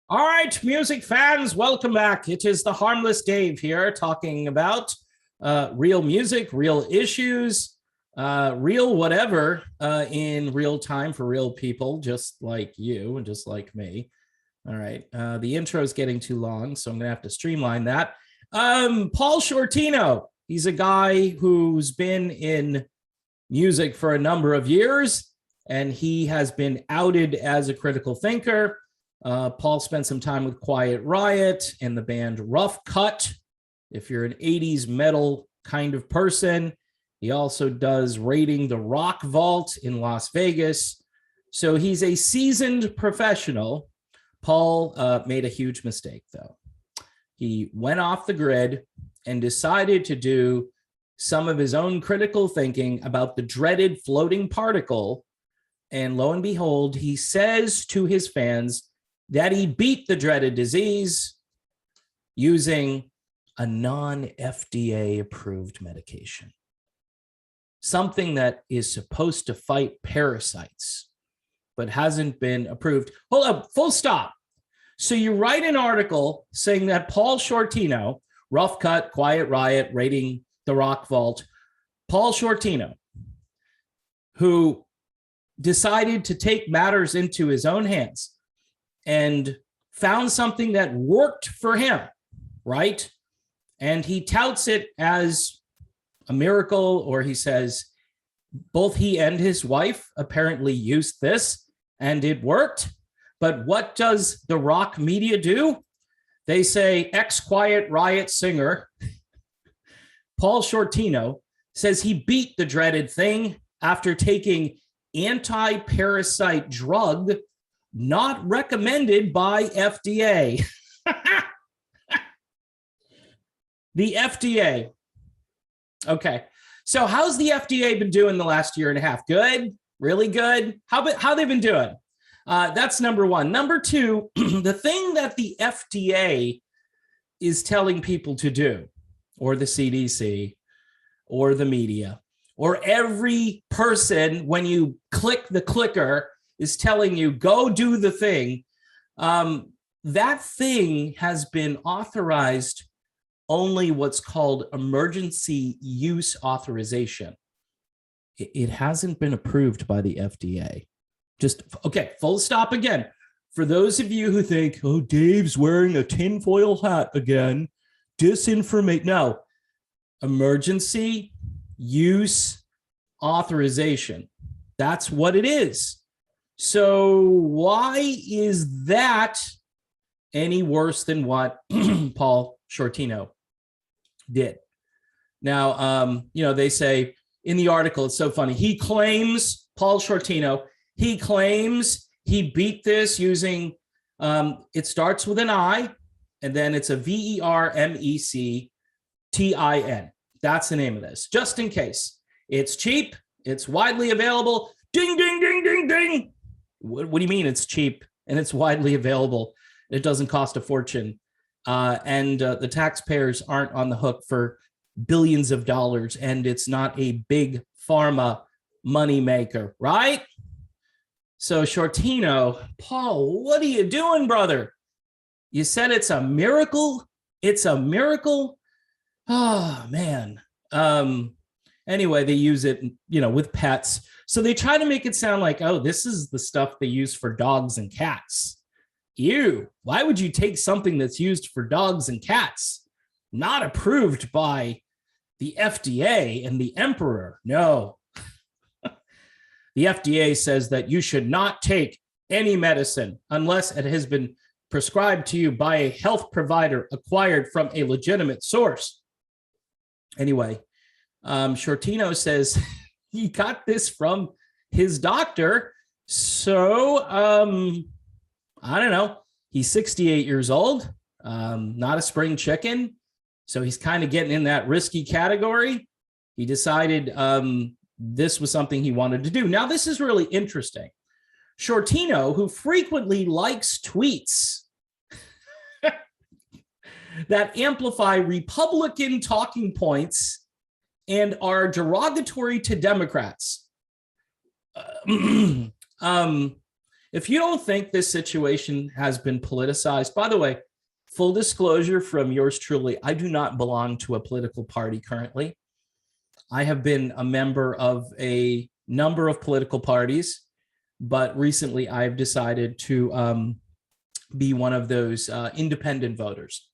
All right, music fans, welcome back. It is the Harmless Dave here talking about real music, real issues, real whatever in real time for real people, just like you and just like me. All right, the intro is getting too long, so I'm going to have to streamline that. Paul Shortino, he's a guy who's been in music for a number of years, and he has been outed as a critical thinker. Paul spent some time with Quiet Riot and the band Rough Cut. If you're an 80s metal kind of person, he also does Raiding the Rock Vault in Las Vegas. So he's a seasoned professional. Paul made a huge mistake, though. He went off the grid and decided to do some of his own critical thinking about the dreaded floating particle. And lo and behold, he says to his fans that he beat the dreaded disease using a non-FDA approved medication. Something that is supposed to fight parasites, but hasn't been approved. Hold up, full stop. So you write an article saying that Paul Shortino, Rough Cut, Quiet Riot, Raiding the Rock Vault, Paul Shortino, who decided to take matters into his own hands and found something that worked for him, right? And he touts it as a miracle, or he says both he and his wife apparently used this and it worked. But what does the rock media do? They say ex-Quiet Riot singer Paul Shortino says he beat the dreaded thing after taking anti-parasite drug not recommended by FDA. The FDA. Okay. So how's the FDA been doing the last year and a half? Good? Really good? How they've been doing? That's number one. Number two, the thing that the FDA is telling people to do, or the CDC, or the media, or every person, when you click the clicker, is telling you, go do the thing. That thing has been authorized only what's called emergency use authorization. It hasn't been approved by the FDA. Just, okay, full stop again. For those of you who think, oh, Dave's wearing a tinfoil hat again, disinformate. No, emergency use authorization. That's what it is. So why is that any worse than what Paul Shortino did? Now, they say in the article, it's so funny. He claims, Paul Shortino, he claims he beat this using, it starts with an I, and then it's a VERMECTIN. That's the name of this, just in case. It's cheap. It's widely available. Ding, ding, ding, ding, ding. What do you mean it's cheap and it's widely available? It doesn't cost a fortune. And the taxpayers aren't on the hook for billions of dollars, and it's not a big pharma moneymaker, right? So Shortino, Paul, what are you doing, brother? You said it's a miracle? It's a miracle? Oh, man. Anyway, they use it, with pets. So they try to make it sound like, oh, this is the stuff they use for dogs and cats. Ew, why would you take something that's used for dogs and cats? Not approved by the FDA and the emperor. No. The FDA says that you should not take any medicine unless it has been prescribed to you by a health provider acquired from a legitimate source. Anyway, Shortino says he got this from his doctor. So, I don't know. He's 68 years old, not a spring chicken. So he's kind of getting in that risky category. He decided this was something he wanted to do. Now, this is really interesting. Shortino, who frequently likes tweets that amplify Republican talking points and are derogatory to Democrats. If you don't think this situation has been politicized, by the way, full disclosure from yours truly, I do not belong to a political party currently. I have been a member of a number of political parties, but recently I've decided to be one of those independent voters.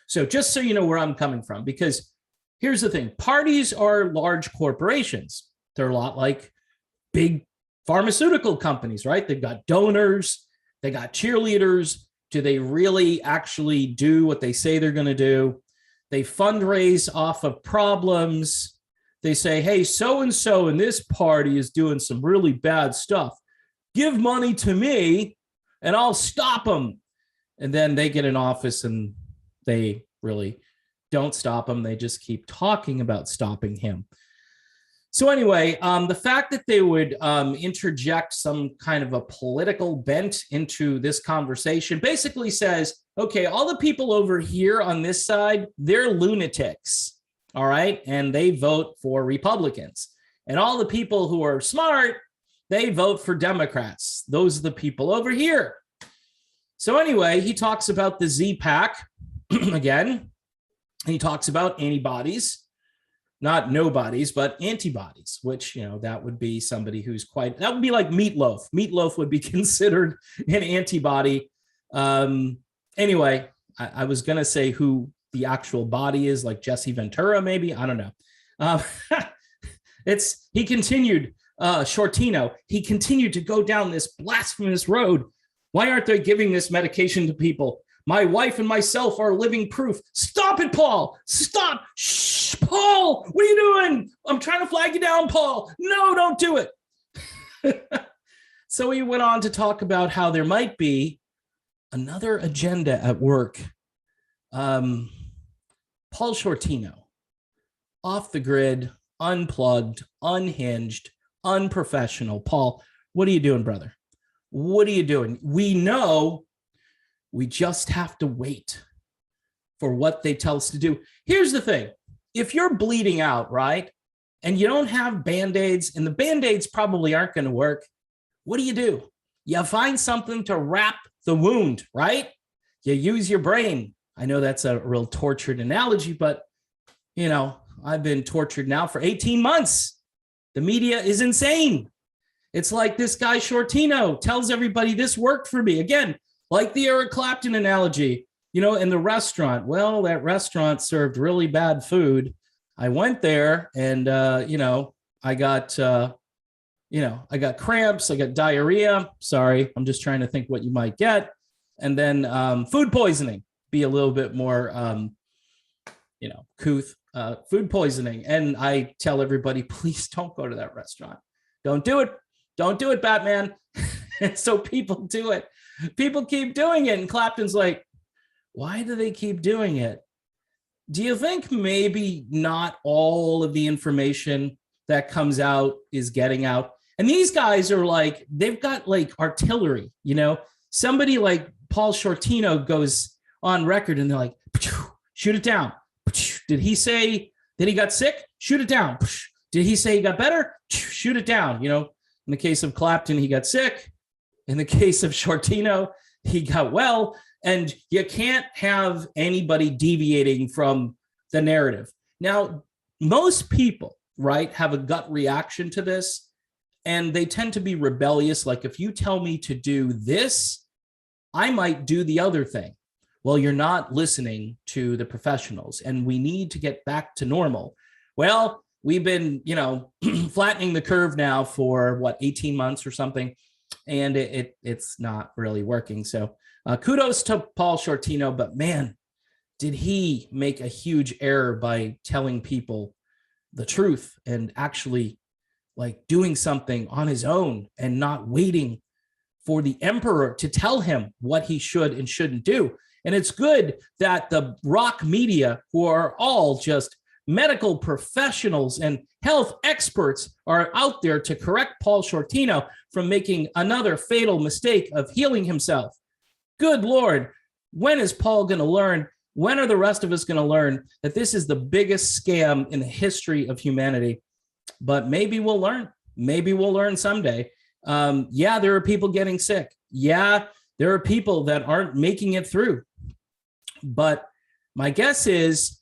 So just so you know where I'm coming from, because here's the thing, parties are large corporations. They're a lot like big pharmaceutical companies, right? They've got donors, they got cheerleaders. Do they really actually do what they say they're going to do? They fundraise off of problems. They say, hey, so-and-so in this party is doing some really bad stuff. Give money to me and I'll stop them. And then they get in office and they really don't stop him. They just keep talking about stopping him. So anyway, the fact that they would interject some kind of a political bent into this conversation basically says, okay, all the people over here on this side, they're lunatics, all right? And they vote for Republicans. And all the people who are smart, they vote for Democrats. Those are the people over here. So anyway, he talks about the Z-Pack again. He talks about antibodies. Not nobodies, but antibodies, which, that would be somebody who's that would be like Meatloaf. Meatloaf would be considered an antibody. Anyway, I was going to say who the actual body is, like Jesse Ventura, maybe. I don't know. He continued, Shortino, he continued to go down this blasphemous road. Why aren't they giving this medication to people? My wife and myself are living proof. Stop it, Paul. Stop. Shh, Paul, what are you doing? I'm trying to flag you down, Paul. No, don't do it. So he went on to talk about how there might be another agenda at work. Paul Shortino, off the grid, unplugged, unhinged, unprofessional. Paul, what are you doing, brother? What are you doing? We know. We just have to wait for what they tell us to do. Here's the thing. If you're bleeding out, right, and you don't have Band-Aids, and the Band-Aids probably aren't going to work, what do? You find something to wrap the wound, right? You use your brain. I know that's a real tortured analogy, but, I've been tortured now for 18 months. The media is insane. It's like this guy Shortino tells everybody this worked for me. Again, like the Eric Clapton analogy, in the restaurant. Well, that restaurant served really bad food. I went there and, I got cramps. I got diarrhea. Sorry, I'm just trying to think what you might get. And then food poisoning, be a little bit more, couth, food poisoning. And I tell everybody, please don't go to that restaurant. Don't do it. Don't do it, Batman. And so people do it. People keep doing it. And Clapton's like, why do they keep doing it? Do you think maybe not all of the information that comes out is getting out? And these guys are like, they've got like artillery, somebody like Paul Shortino goes on record and they're like, shoot it down. Did he say that he got sick? Shoot it down. Did he say he got better? Shoot it down. In the case of Clapton, he got sick. In the case of Shortino, he got well, and you can't have anybody deviating from the narrative. Now, most people, right, have a gut reaction to this, and they tend to be rebellious. Like, if you tell me to do this, I might do the other thing. Well, you're not listening to the professionals, and we need to get back to normal. Well, we've been, flattening the curve now for 18 months or something. And it's not really working. So kudos to Paul Shortino, but man, did he make a huge error by telling people the truth and actually like doing something on his own and not waiting for the emperor to tell him what he should and shouldn't do. And it's good that the rock media, who are all just medical professionals and health experts, are out there to correct Paul Shortino from making another fatal mistake of healing himself. Good Lord, when is Paul going to learn? When are the rest of us going to learn that this is the biggest scam in the history of humanity? But maybe we'll learn. Maybe we'll learn someday. Yeah, there are people getting sick. Yeah, there are people that aren't making it through. But my guess is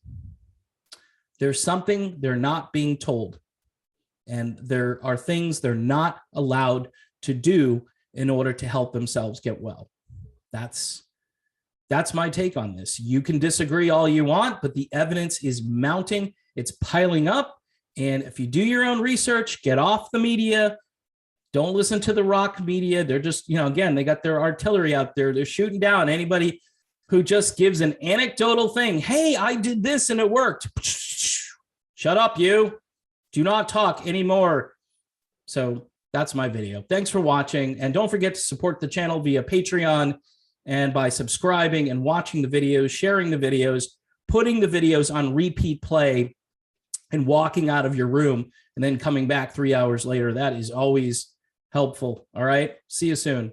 there's something they're not being told. And there are things they're not allowed to do in order to help themselves get well. That's my take on this. You can disagree all you want, but the evidence is mounting. It's piling up. And if you do your own research, get off the media. Don't listen to the rock media. They're just, again, they got their artillery out there. They're shooting down anybody who just gives an anecdotal thing. Hey, I did this and it worked. Shut up, you. Do not talk anymore. So that's my video. Thanks for watching. And don't forget to support the channel via Patreon and by subscribing and watching the videos, sharing the videos, putting the videos on repeat play and walking out of your room and then coming back 3 hours later. That is always helpful. All right. See you soon.